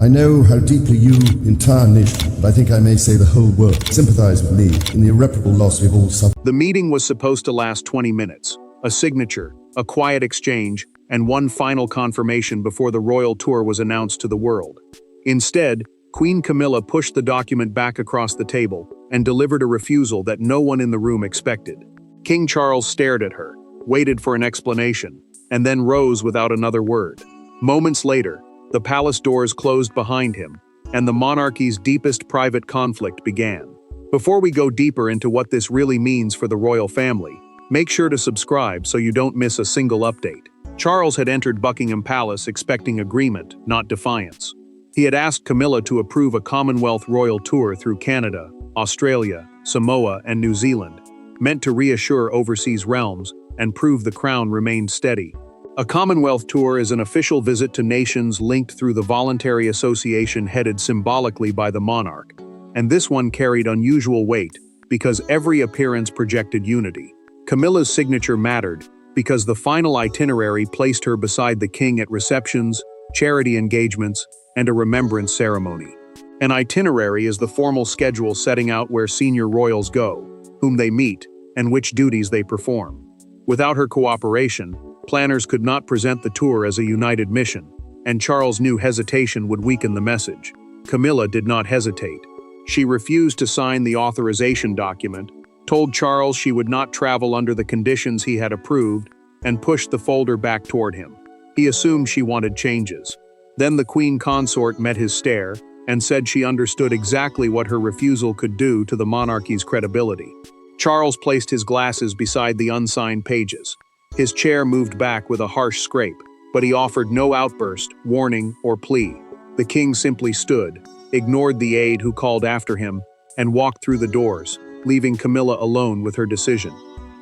I know how deeply you, the entire nation, but I think I may say the whole world, sympathize with me in the irreparable loss we've all suffered. The meeting was supposed to last 20 minutes, a signature, a quiet exchange, and one final confirmation before the royal tour was announced to the world. Instead, Queen Camilla pushed the document back across the table and delivered a refusal that no one in the room expected. King Charles stared at her, waited for an explanation, and then rose without another word. Moments later, the palace doors closed behind him, and the monarchy's deepest private conflict began. Before we go deeper into what this really means for the royal family, make sure to subscribe so you don't miss a single update. Charles had entered Buckingham Palace expecting agreement, not defiance. He had asked Camilla to approve a Commonwealth royal tour through Canada, Australia, Samoa, and New Zealand, meant to reassure overseas realms and prove the crown remained steady. A Commonwealth tour is an official visit to nations linked through the voluntary association headed symbolically by the monarch, and this one carried unusual weight because every appearance projected unity. Camilla's signature mattered because the final itinerary placed her beside the king at receptions, charity engagements, and a remembrance ceremony. An itinerary is the formal schedule setting out where senior royals go, whom they meet, and which duties they perform. Without her cooperation, planners could not present the tour as a united mission, and Charles knew hesitation would weaken the message. Camilla did not hesitate. She refused to sign the authorization document, told Charles she would not travel under the conditions he had approved, and pushed the folder back toward him. He assumed she wanted changes. Then the queen consort met his stare and said she understood exactly what her refusal could do to the monarchy's credibility. Charles placed his glasses beside the unsigned pages. His chair moved back with a harsh scrape, but he offered no outburst, warning, or plea. The king simply stood, ignored the aide who called after him, and walked through the doors, leaving Camilla alone with her decision.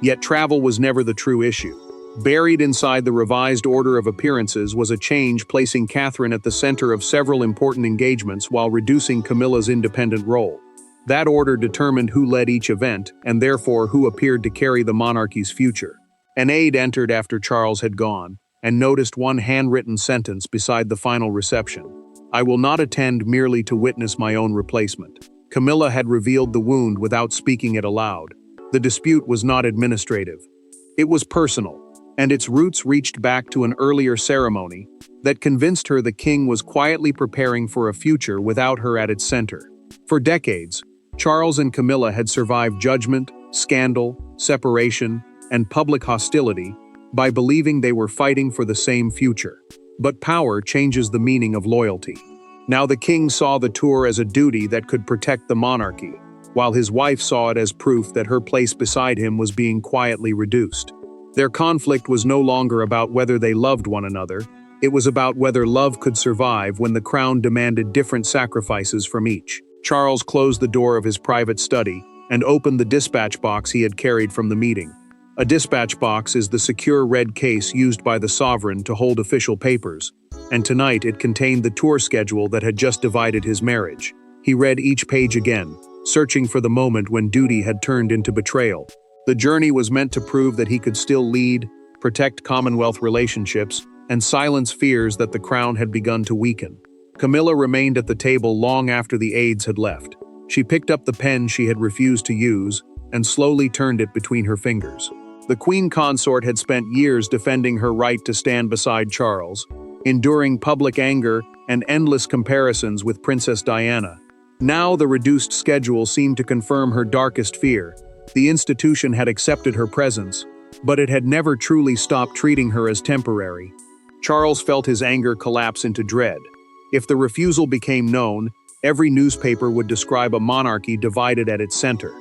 Yet travel was never the true issue. Buried inside the revised order of appearances was a change placing Catherine at the center of several important engagements while reducing Camilla's independent role. That order determined who led each event, and therefore who appeared to carry the monarchy's future. An aide entered after Charles had gone, and noticed one handwritten sentence beside the final reception. "I will not attend merely to witness my own replacement." Camilla had revealed the wound without speaking it aloud. The dispute was not administrative. It was personal, and its roots reached back to an earlier ceremony that convinced her the king was quietly preparing for a future without her at its center. For decades, Charles and Camilla had survived judgment, scandal, separation, and public hostility by believing they were fighting for the same future. But power changes the meaning of loyalty. Now the king saw the tour as a duty that could protect the monarchy, while his wife saw it as proof that her place beside him was being quietly reduced. Their conflict was no longer about whether they loved one another, it was about whether love could survive when the crown demanded different sacrifices from each. Charles closed the door of his private study and opened the dispatch box he had carried from the meeting. A dispatch box is the secure red case used by the sovereign to hold official papers, and tonight it contained the tour schedule that had just divided his marriage. He read each page again, searching for the moment when duty had turned into betrayal. The journey was meant to prove that he could still lead, protect Commonwealth relationships, and silence fears that the crown had begun to weaken. Camilla remained at the table long after the aides had left. She picked up the pen she had refused to use and slowly turned it between her fingers. The queen consort had spent years defending her right to stand beside Charles, enduring public anger and endless comparisons with Princess Diana. Now the reduced schedule seemed to confirm her darkest fear. The institution had accepted her presence, but it had never truly stopped treating her as temporary. Charles felt his anger collapse into dread. If the refusal became known, every newspaper would describe a monarchy divided at its center.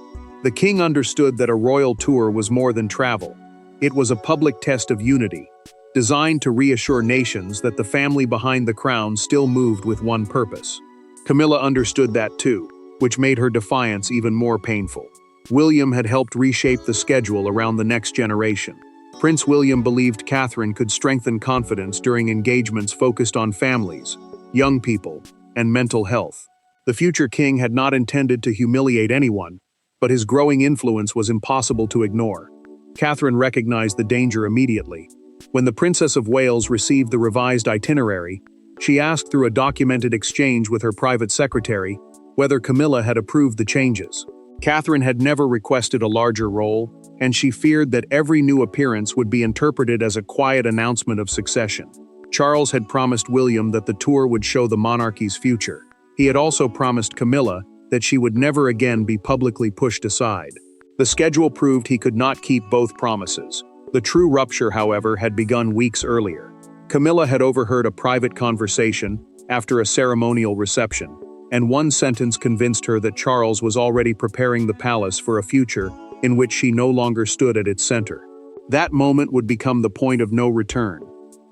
The king understood that a royal tour was more than travel. It was a public test of unity, designed to reassure nations that the family behind the crown still moved with one purpose. Camilla understood that too, which made her defiance even more painful. William had helped reshape the schedule around the next generation. Prince William believed Catherine could strengthen confidence during engagements focused on families, young people, and mental health. The future king had not intended to humiliate anyone, but his growing influence was impossible to ignore. Catherine recognized the danger immediately. When the Princess of Wales received the revised itinerary, She asked through a documented exchange with her private secretary whether Camilla had approved the changes. Catherine had never requested a larger role, and she feared that every new appearance would be interpreted as a quiet announcement of succession. Charles had promised William that the tour would show the monarchy's future. He had also promised Camilla that she would never again be publicly pushed aside. The schedule proved he could not keep both promises. The true rupture, however, had begun weeks earlier. Camilla had overheard a private conversation after a ceremonial reception, and one sentence convinced her that Charles was already preparing the palace for a future in which she no longer stood at its center. That moment would become the point of no return.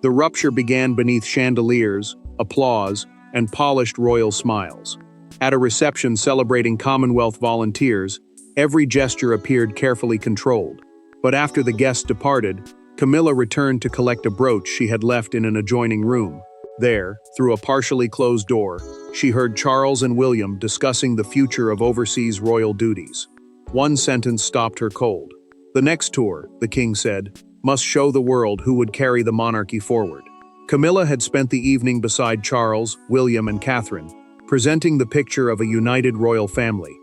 The rupture began beneath chandeliers, applause, and polished royal smiles. At a reception celebrating Commonwealth volunteers, every gesture appeared carefully controlled. But after the guests departed, Camilla returned to collect a brooch she had left in an adjoining room. There, through a partially closed door, she heard Charles and William discussing the future of overseas royal duties. One sentence stopped her cold. The next tour, the king said, must show the world who would carry the monarchy forward. Camilla had spent the evening beside Charles, William, and Catherine, presenting the picture of a united royal family.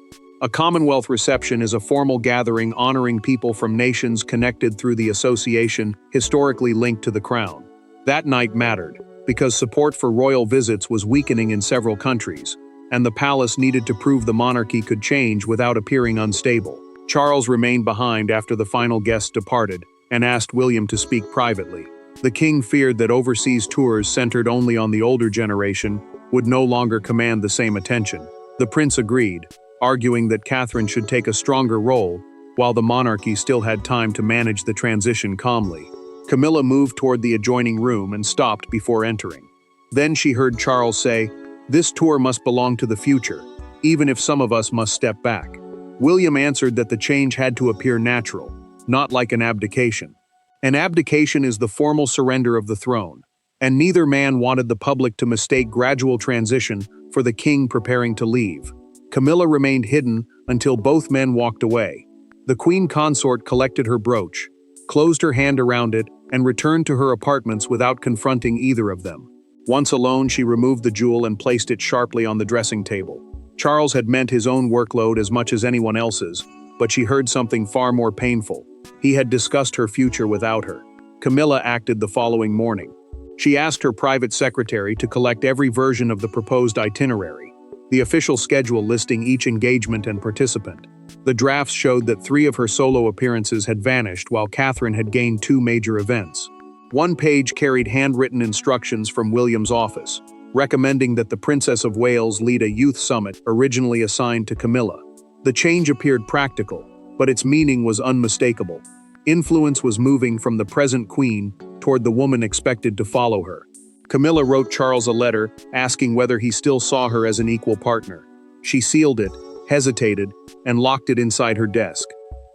A Commonwealth reception is a formal gathering honoring people from nations connected through the association historically linked to the crown. That night mattered, because support for royal visits was weakening in several countries, and the palace needed to prove the monarchy could change without appearing unstable. Charles remained behind after the final guests departed, and asked William to speak privately. The king feared that overseas tours centered only on the older generation would no longer command the same attention. The prince agreed, arguing that Catherine should take a stronger role, while the monarchy still had time to manage the transition calmly. Camilla moved toward the adjoining room and stopped before entering. Then she heard Charles say, "This tour must belong to the future, even if some of us must step back." William answered that the change had to appear natural, not like an abdication. An abdication is the formal surrender of the throne, and neither man wanted the public to mistake gradual transition for the king preparing to leave. Camilla remained hidden until both men walked away. The queen consort collected her brooch, closed her hand around it, and returned to her apartments without confronting either of them. Once alone, she removed the jewel and placed it sharply on the dressing table. Charles had meant his own workload as much as anyone else's, but she heard something far more painful. He had discussed her future without her. Camilla acted the following morning. She asked her private secretary to collect every version of the proposed itinerary, the official schedule listing each engagement and participant. The drafts showed that 3 of her solo appearances had vanished while Catherine had gained 2 major events. One page carried handwritten instructions from William's office, recommending that the Princess of Wales lead a youth summit originally assigned to Camilla. The change appeared practical, but its meaning was unmistakable. Influence was moving from the present queen toward the woman expected to follow her. Camilla wrote Charles a letter asking whether he still saw her as an equal partner. She sealed it, hesitated, and locked it inside her desk.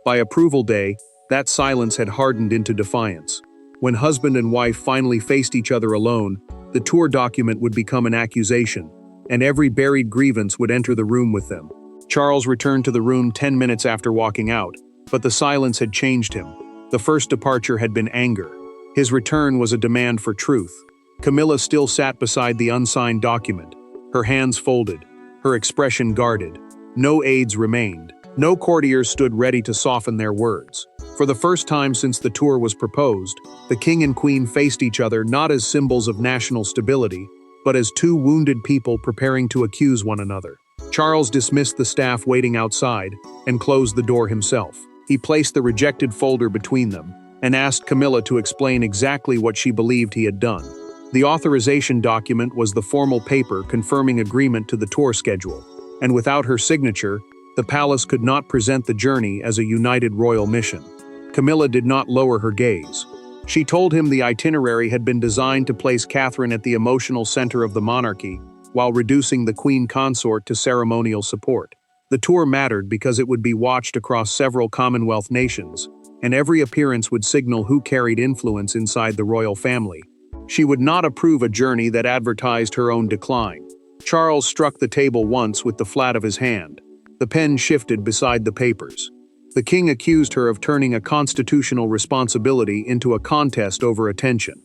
By approval day, that silence had hardened into defiance. When husband and wife finally faced each other alone, the tour document would become an accusation, and every buried grievance would enter the room with them. Charles returned to the room 10 minutes after walking out, but the silence had changed him. The first departure had been anger. His return was a demand for truth. Camilla still sat beside the unsigned document, her hands folded, her expression guarded. No aides remained. No courtiers stood ready to soften their words. For the first time since the tour was proposed, the king and queen faced each other not as symbols of national stability, but as 2 wounded people preparing to accuse one another. Charles dismissed the staff waiting outside and closed the door himself. He placed the rejected folder between them and asked Camilla to explain exactly what she believed he had done. The authorization document was the formal paper confirming agreement to the tour schedule, and without her signature, the palace could not present the journey as a united royal mission. Camilla did not lower her gaze. She told him the itinerary had been designed to place Catherine at the emotional center of the monarchy, while reducing the queen consort to ceremonial support. The tour mattered because it would be watched across several Commonwealth nations, and every appearance would signal who carried influence inside the royal family. She would not approve a journey that advertised her own decline. Charles struck the table once with the flat of his hand. The pen shifted beside the papers. The king accused her of turning a constitutional responsibility into a contest over attention.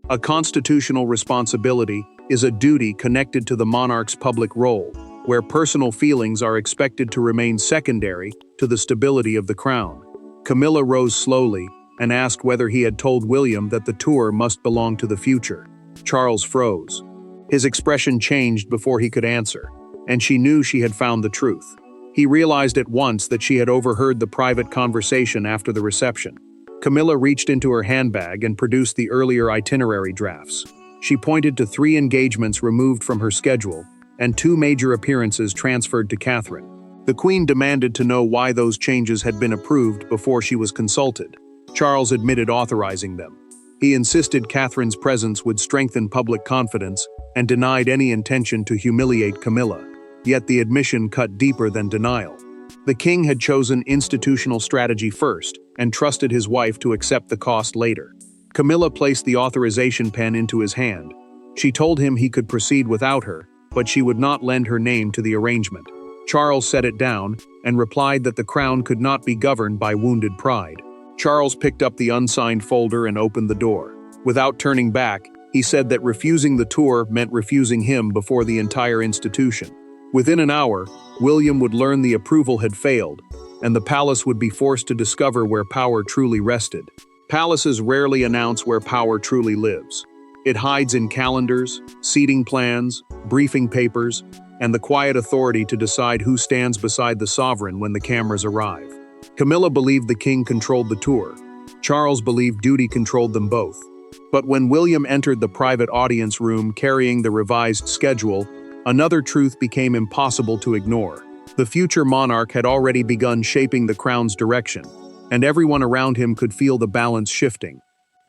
A constitutional responsibility is a duty connected to the monarch's public role, where personal feelings are expected to remain secondary to the stability of the crown. Camilla rose slowly and asked whether he had told William that the tour must belong to the future. Charles froze. His expression changed before he could answer, and she knew she had found the truth. He realized at once that she had overheard the private conversation after the reception. Camilla reached into her handbag and produced the earlier itinerary drafts. She pointed to 3 engagements removed from her schedule and 2 major appearances transferred to Catherine. The Queen demanded to know why those changes had been approved before she was consulted. Charles admitted authorizing them. He insisted Catherine's presence would strengthen public confidence and denied any intention to humiliate Camilla. Yet the admission cut deeper than denial. The king had chosen institutional strategy first and trusted his wife to accept the cost later. Camilla placed the authorization pen into his hand. She told him he could proceed without her, but she would not lend her name to the arrangement. Charles set it down and replied that the crown could not be governed by wounded pride. Charles picked up the unsigned folder and opened the door. Without turning back, he said that refusing the tour meant refusing him before the entire institution. Within an hour, William would learn the approval had failed, and the palace would be forced to discover where power truly rested. Palaces rarely announce where power truly lives. It hides in calendars, seating plans, briefing papers, and the quiet authority to decide who stands beside the sovereign when the cameras arrive. Camilla believed the king controlled the tour. Charles believed duty controlled them both. But when William entered the private audience room carrying the revised schedule, another truth became impossible to ignore. The future monarch had already begun shaping the crown's direction, and everyone around him could feel the balance shifting.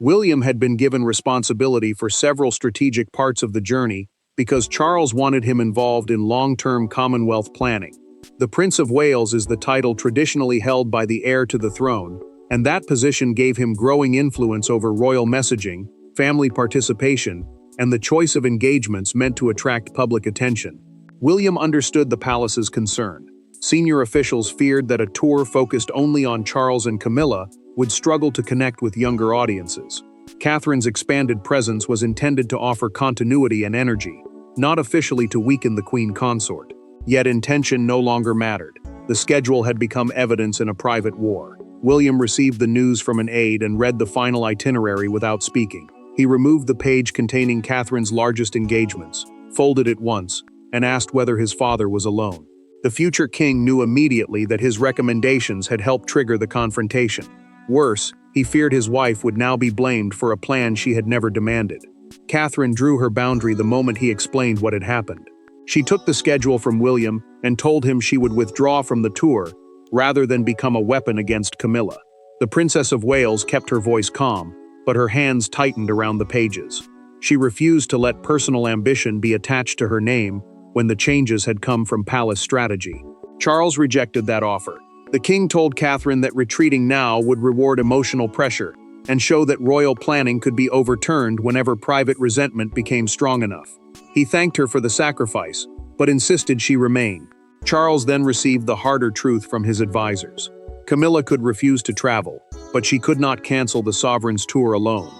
William had been given responsibility for several strategic parts of the journey because Charles wanted him involved in long-term Commonwealth planning. The Prince of Wales is the title traditionally held by the heir to the throne, and that position gave him growing influence over royal messaging, family participation, and the choice of engagements meant to attract public attention. William understood the palace's concern. Senior officials feared that a tour focused only on Charles and Camilla would struggle to connect with younger audiences. Catherine's expanded presence was intended to offer continuity and energy, not officially to weaken the queen consort. Yet intention no longer mattered. The schedule had become evidence in a private war. William received the news from an aide and read the final itinerary without speaking. He removed the page containing Catherine's largest engagements, folded it once, and asked whether his father was alone. The future king knew immediately that his recommendations had helped trigger the confrontation. Worse, he feared his wife would now be blamed for a plan she had never demanded. Catherine drew her boundary the moment he explained what had happened. She took the schedule from William and told him she would withdraw from the tour rather than become a weapon against Camilla. The Princess of Wales kept her voice calm, but her hands tightened around the pages. She refused to let personal ambition be attached to her name when the changes had come from palace strategy. Charles rejected that offer. The king told Catherine that retreating now would reward emotional pressure and show that royal planning could be overturned whenever private resentment became strong enough. He thanked her for the sacrifice, but insisted she remain. Charles then received the harder truth from his advisors. Camilla could refuse to travel, but she could not cancel the sovereign's tour alone.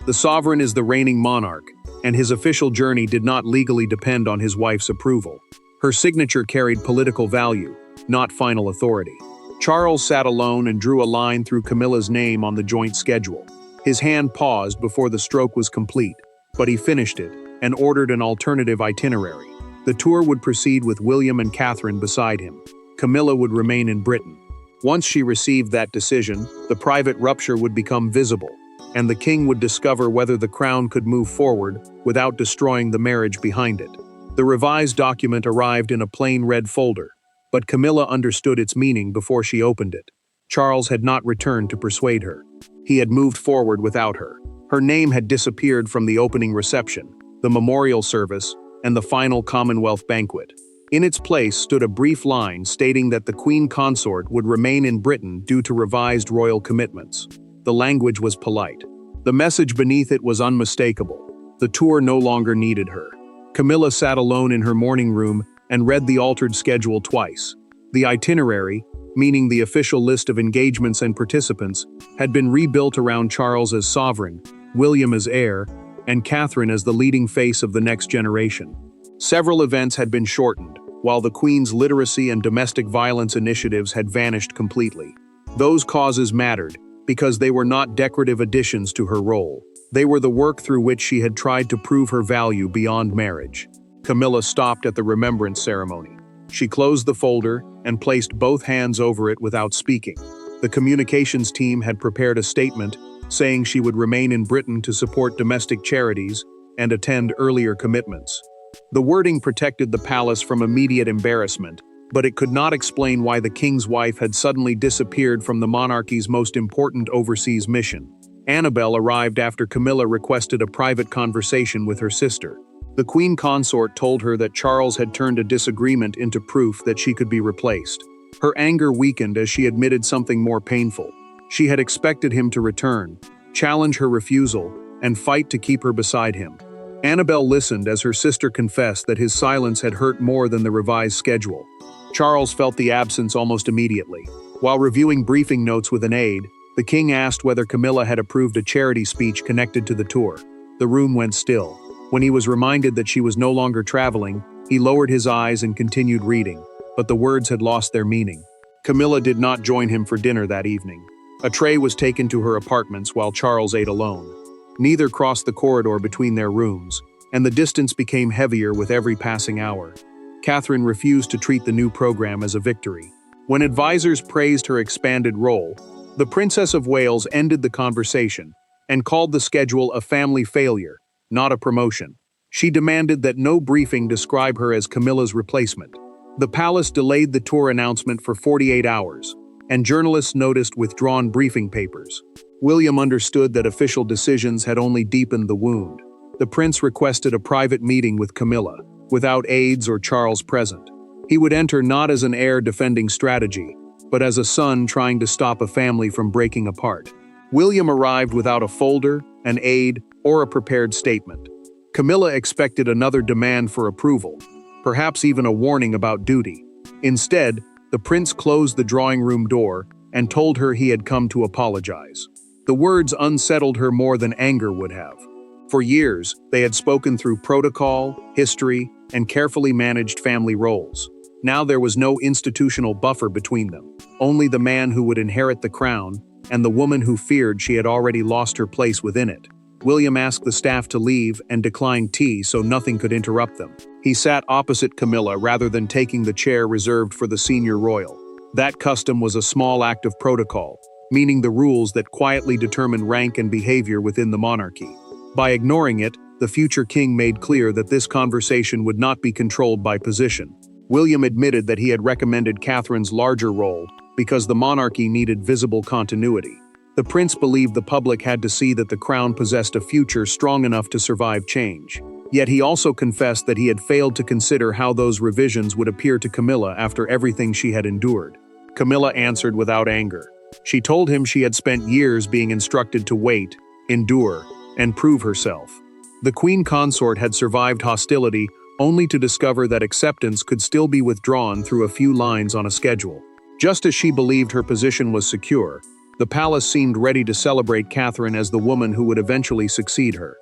The sovereign is the reigning monarch, and his official journey did not legally depend on his wife's approval. Her signature carried political value, not final authority. Charles sat alone and drew a line through Camilla's name on the joint schedule. His hand paused before the stroke was complete, but he finished it and ordered an alternative itinerary. The tour would proceed with William and Catherine beside him. Camilla would remain in Britain. Once she received that decision, the private rupture would become visible, and the king would discover whether the crown could move forward without destroying the marriage behind it. The revised document arrived in a plain red folder, but Camilla understood its meaning before she opened it. Charles had not returned to persuade her. He had moved forward without her. Her name had disappeared from the opening reception, the memorial service, and the final Commonwealth banquet. In its place stood a brief line stating that the Queen Consort would remain in Britain due to revised royal commitments. The language was polite. The message beneath it was unmistakable. The tour no longer needed her. Camilla sat alone in her morning room and read the altered schedule twice. The itinerary, meaning the official list of engagements and participants, had been rebuilt around Charles as sovereign, William as heir, and Catherine as the leading face of the next generation. Several events had been shortened, while the Queen's literacy and domestic violence initiatives had vanished completely. Those causes mattered, because they were not decorative additions to her role. They were the work through which she had tried to prove her value beyond marriage. Camilla stopped at the remembrance ceremony. She closed the folder and placed both hands over it without speaking. The communications team had prepared a statement saying she would remain in Britain to support domestic charities and attend earlier commitments. The wording protected the palace from immediate embarrassment, but it could not explain why the king's wife had suddenly disappeared from the monarchy's most important overseas mission. Annabel arrived after Camilla requested a private conversation with her sister. The queen consort told her that Charles had turned a disagreement into proof that she could be replaced. Her anger weakened as she admitted something more painful. She had expected him to return, challenge her refusal, and fight to keep her beside him. Annabel listened as her sister confessed that his silence had hurt more than the revised schedule. Charles felt the absence almost immediately. While reviewing briefing notes with an aide, the king asked whether Camilla had approved a charity speech connected to the tour. The room went still. When he was reminded that she was no longer traveling, he lowered his eyes and continued reading, but the words had lost their meaning. Camilla did not join him for dinner that evening. A tray was taken to her apartments while Charles ate alone. Neither crossed the corridor between their rooms, and the distance became heavier with every passing hour. Catherine refused to treat the new program as a victory. When advisors praised her expanded role, the Princess of Wales ended the conversation and called the schedule a family failure, not a promotion. She demanded that no briefing describe her as Camilla's replacement. The palace delayed the tour announcement for 48 hours, and journalists noticed withdrawn briefing papers. William understood that official decisions had only deepened the wound. The prince requested a private meeting with Camilla, without aides or Charles present. He would enter not as an heir defending strategy, but as a son trying to stop a family from breaking apart. William arrived without a folder, an aide, or a prepared statement. Camilla expected another demand for approval, perhaps even a warning about duty. Instead, the prince closed the drawing room door and told her he had come to apologize. The words unsettled her more than anger would have. For years, they had spoken through protocol, history, and carefully managed family roles. Now there was no institutional buffer between them, only the man who would inherit the crown and the woman who feared she had already lost her place within it. William asked the staff to leave and declined tea so nothing could interrupt them. He sat opposite Camilla rather than taking the chair reserved for the senior royal. That custom was a small act of protocol, meaning the rules that quietly determine rank and behavior within the monarchy. By ignoring it, the future king made clear that this conversation would not be controlled by position. William admitted that he had recommended Catherine's larger role because the monarchy needed visible continuity. The prince believed the public had to see that the crown possessed a future strong enough to survive change. Yet he also confessed that he had failed to consider how those revisions would appear to Camilla after everything she had endured. Camilla answered without anger. She told him she had spent years being instructed to wait, endure, and prove herself. The queen consort had survived hostility only to discover that acceptance could still be withdrawn through a few lines on a schedule. Just as she believed her position was secure, the palace seemed ready to celebrate Catherine as the woman who would eventually succeed her.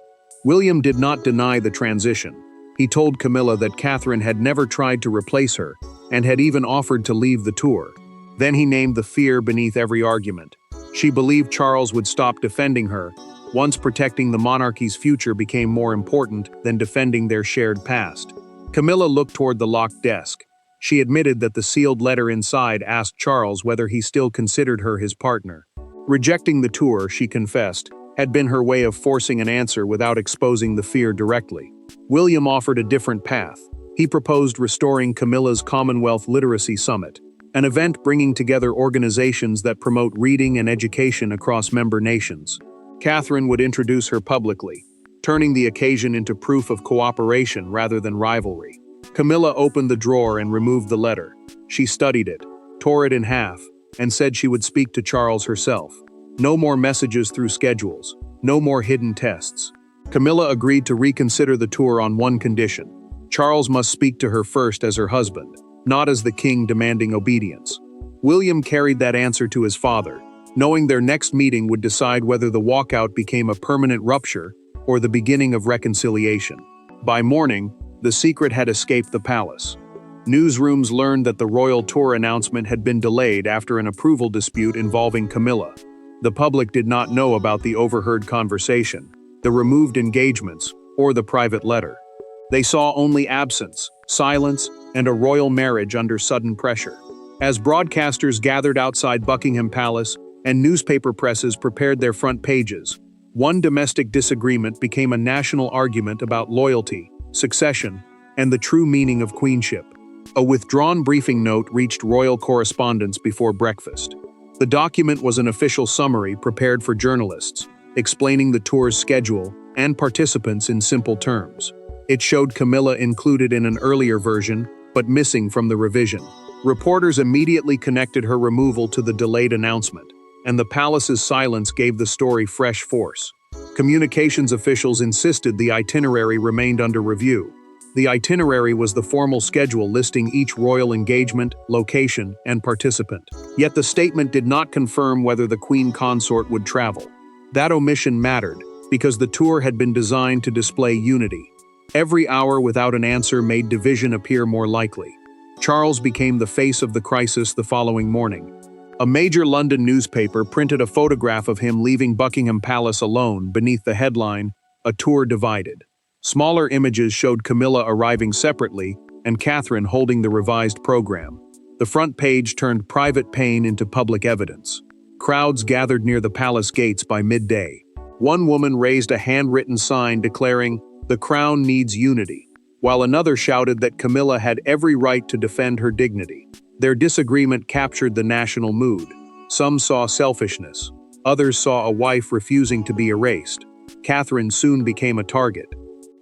William did not deny the transition. He told Camilla that Catherine had never tried to replace her and had even offered to leave the tour. Then he named the fear beneath every argument. She believed Charles would stop defending her, once protecting the monarchy's future became more important than defending their shared past. Camilla looked toward the locked desk. She admitted that the sealed letter inside asked Charles whether he still considered her his partner. Rejecting the tour, she confessed, had been her way of forcing an answer without exposing the fear directly. William offered a different path. He proposed restoring Camilla's Commonwealth Literacy Summit, an event bringing together organizations that promote reading and education across member nations. Catherine would introduce her publicly, turning the occasion into proof of cooperation rather than rivalry. Camilla opened the drawer and removed the letter. She studied it, tore it in half, and said she would speak to Charles herself. No more messages through schedules, no more hidden tests. Camilla agreed to reconsider the tour on one condition. Charles must speak to her first as her husband, not as the king demanding obedience. William carried that answer to his father, knowing their next meeting would decide whether the walkout became a permanent rupture or the beginning of reconciliation. By morning, the secret had escaped the palace. Newsrooms learned that the royal tour announcement had been delayed after an approval dispute involving Camilla. The public did not know about the overheard conversation, the removed engagements, or the private letter. They saw only absence, silence, and a royal marriage under sudden pressure. As broadcasters gathered outside Buckingham Palace and newspaper presses prepared their front pages, one domestic disagreement became a national argument about loyalty, succession, and the true meaning of queenship. A withdrawn briefing note reached royal correspondents before breakfast. The document was an official summary prepared for journalists, explaining the tour's schedule and participants in simple terms. It showed Camilla included in an earlier version, but missing from the revision. Reporters immediately connected her removal to the delayed announcement, and the palace's silence gave the story fresh force. Communications officials insisted the itinerary remained under review. The itinerary was the formal schedule listing each royal engagement, location, and participant. Yet the statement did not confirm whether the queen consort would travel. That omission mattered, because the tour had been designed to display unity. Every hour without an answer made division appear more likely. Charles became the face of the crisis the following morning. A major London newspaper printed a photograph of him leaving Buckingham Palace alone beneath the headline, "A Tour Divided." Smaller images showed Camilla arriving separately and Catherine holding the revised program. The front page turned private pain into public evidence. Crowds gathered near the palace gates by midday. One woman raised a handwritten sign declaring, "The crown needs unity," while another shouted that Camilla had every right to defend her dignity. Their disagreement captured the national mood. Some saw selfishness. Others saw a wife refusing to be erased. Catherine soon became a target.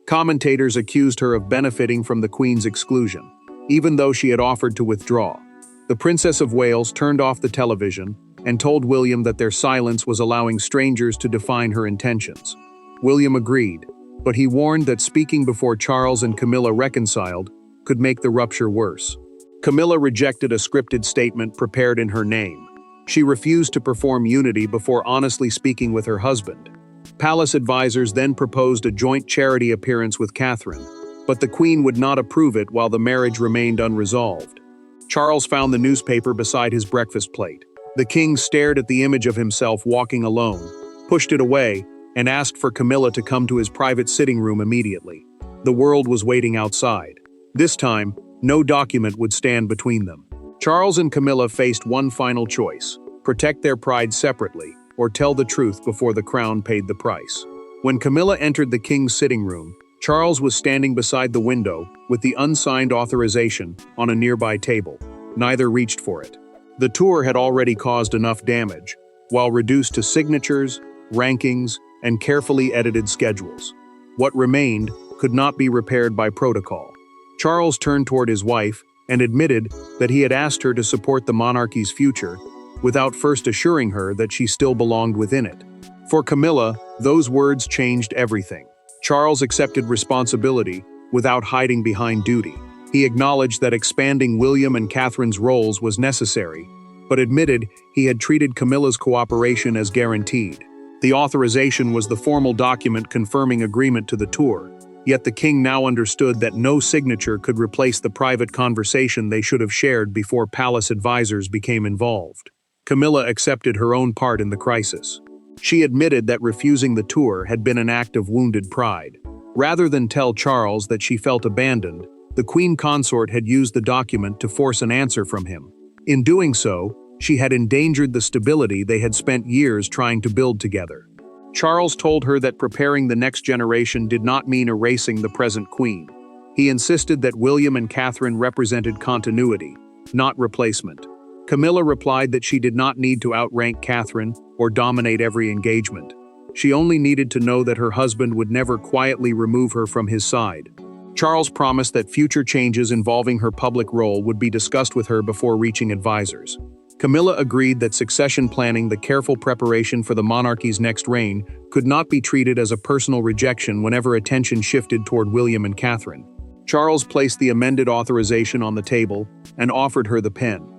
Commentators accused her of benefiting from the Queen's exclusion, even though she had offered to withdraw. The Princess of Wales turned off the television and told William that their silence was allowing strangers to define her intentions. William agreed, but he warned that speaking before Charles and Camilla reconciled could make the rupture worse. Camilla rejected a scripted statement prepared in her name. She refused to perform unity before honestly speaking with her husband. Palace advisors then proposed a joint charity appearance with Catherine, but the Queen would not approve it while the marriage remained unresolved. Charles found the newspaper beside his breakfast plate. The king stared at the image of himself walking alone, pushed it away, and asked for Camilla to come to his private sitting room immediately. The world was waiting outside. This time, no document would stand between them. Charles and Camilla faced one final choice: protect their pride separately, or tell the truth before the crown paid the price. When Camilla entered the king's sitting room, Charles was standing beside the window with the unsigned authorization on a nearby table. Neither reached for it. The tour had already caused enough damage, while reduced to signatures, rankings, and carefully edited schedules. What remained could not be repaired by protocol. Charles turned toward his wife and admitted that he had asked her to support the monarchy's future, without first assuring her that she still belonged within it. For Camilla, those words changed everything. Charles accepted responsibility without hiding behind duty. He acknowledged that expanding William and Catherine's roles was necessary, but admitted he had treated Camilla's cooperation as guaranteed. The authorization was the formal document confirming agreement to the tour, yet the king now understood that no signature could replace the private conversation they should have shared before palace advisors became involved. Camilla accepted her own part in the crisis. She admitted that refusing the tour had been an act of wounded pride. Rather than tell Charles that she felt abandoned, the queen consort had used the document to force an answer from him. In doing so, she had endangered the stability they had spent years trying to build together. Charles told her that preparing the next generation did not mean erasing the present queen. He insisted that William and Catherine represented continuity, not replacement. Camilla replied that she did not need to outrank Catherine or dominate every engagement. She only needed to know that her husband would never quietly remove her from his side. Charles promised that future changes involving her public role would be discussed with her before reaching advisors. Camilla agreed that succession planning, the careful preparation for the monarchy's next reign, could not be treated as a personal rejection whenever attention shifted toward William and Catherine. Charles placed the amended authorization on the table and offered her the pen.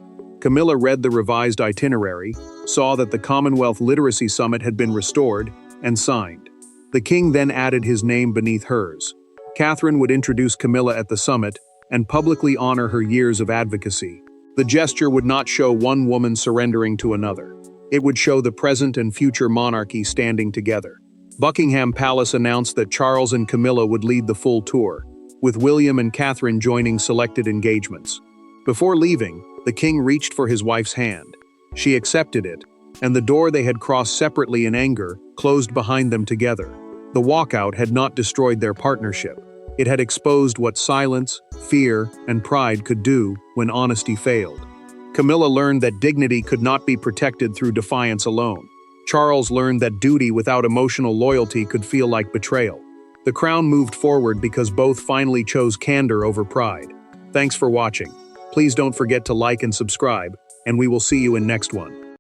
Camilla read the revised itinerary, saw that the Commonwealth Literacy Summit had been restored, and signed. The king then added his name beneath hers. Catherine would introduce Camilla at the summit and publicly honor her years of advocacy. The gesture would not show one woman surrendering to another. It would show the present and future monarchy standing together. Buckingham Palace announced that Charles and Camilla would lead the full tour, with William and Catherine joining selected engagements. Before leaving, the king reached for his wife's hand. She accepted it, and the door they had crossed separately in anger closed behind them together. The walkout had not destroyed their partnership. It had exposed what silence, fear, and pride could do when honesty failed. Camilla learned that dignity could not be protected through defiance alone. Charles learned that duty without emotional loyalty could feel like betrayal. The crown moved forward because both finally chose candor over pride. Thanks for watching. Please don't forget to like and subscribe, and we will see you in next one.